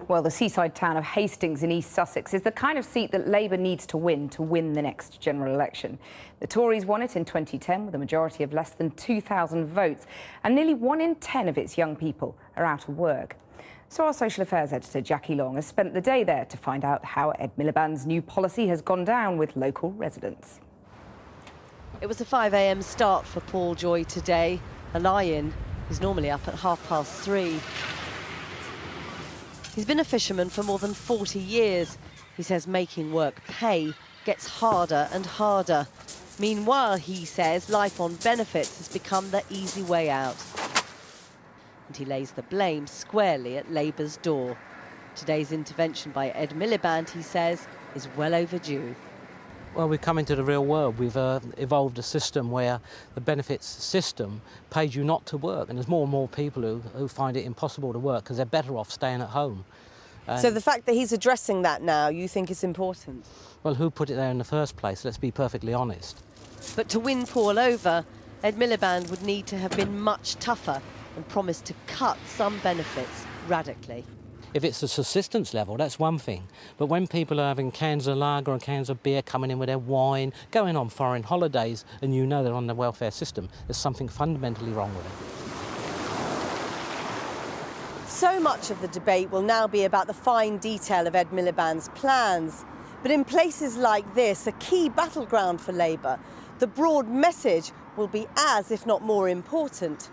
Well, the seaside town of Hastings in East Sussex is the kind of seat that Labour needs to win the next general election. The Tories won it in 2010 with a majority of less than 2,000 votes, and nearly 1 in 10 of its young people are out of work. So our social affairs editor, Jackie Long, has spent the day there to find out how Ed Miliband's new policy has gone down with local residents. It was a 5 a.m. start for Paul Joy today, a lie-in. He's normally up at 3:30. He's been a fisherman for more than 40 years. He says making work pay gets harder and harder. Meanwhile, he says life on benefits has become the easy way out. And he lays the blame squarely at Labour's door. Today's intervention by Ed Miliband, he says, is well overdue. Well, we've come into the real world. We've evolved a system where the benefits system pays you not to work, and there's more and more people who find it impossible to work because they're better off staying at home. So the fact that he's addressing that now, you think is important? Well, who put it there in the first place? Let's be perfectly honest. But to win Paul over, Ed Miliband would need to have been much tougher and promised to cut some benefits radically. If it's a subsistence level, that's one thing. But when people are having cans of lager and cans of beer coming in with their wine, going on foreign holidays, and you know they're on the welfare system, there's something fundamentally wrong with it. So much of the debate will now be about the fine detail of Ed Miliband's plans. But in places like this, a key battleground for Labour, the broad message will be as, if not more important.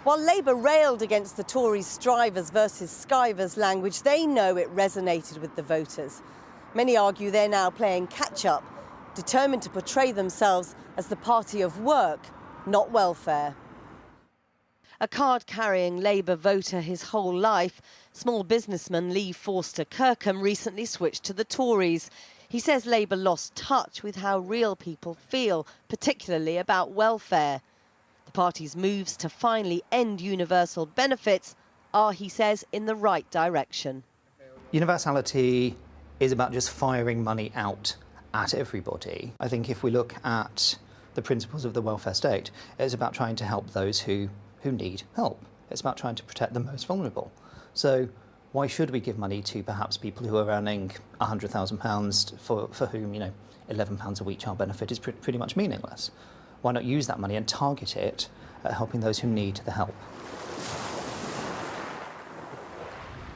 While Labour railed against the Tories' strivers versus skivers language, they know it resonated with the voters. Many argue they're now playing catch-up, determined to portray themselves as the party of work, not welfare. A card-carrying Labour voter his whole life, small businessman Lee Forster Kirkham recently switched to the Tories. He says Labour lost touch with how real people feel, particularly about welfare. The party's moves to finally end universal benefits are, he says, in the right direction. Universality is about just firing money out at everybody. I think if we look at the principles of the welfare state, it's about trying to help those who need help. It's about trying to protect the most vulnerable. So why should we give money to perhaps people who are earning £100,000 for whom, £11 a week child benefit is pretty much meaningless? Why not use that money and target it at helping those who need the help?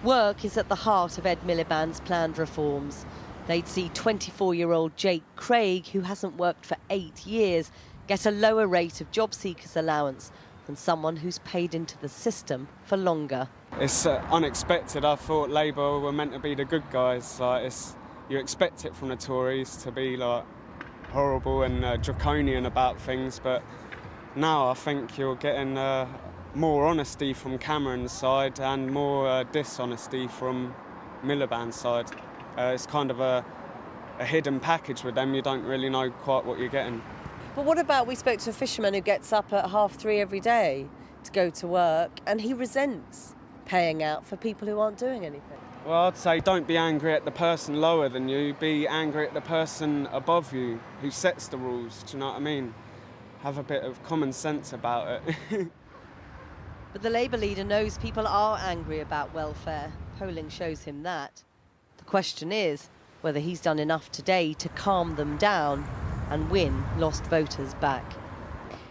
Work is at the heart of Ed Miliband's planned reforms. They'd see 24-year-old Jake Craig, who hasn't worked for 8 years, get a lower rate of job seekers allowance than someone who's paid into the system for longer. It's unexpected. I thought Labour were meant to be the good guys. You expect it from the Tories to be horrible and draconian about things, but now I think you're getting more honesty from Cameron's side and more dishonesty from Miliband's side. It's kind of a hidden package with them. You don't really know quite what you're getting. But what about, we spoke to a fisherman who gets up at 3:30 every day to go to work, and he resents paying out for people who aren't doing anything. Well, I'd say don't be angry at the person lower than you, be angry at the person above you who sets the rules, do you know what I mean? Have a bit of common sense about it. But the Labour leader knows people are angry about welfare. Polling shows him that. The question is whether he's done enough today to calm them down and win lost voters back.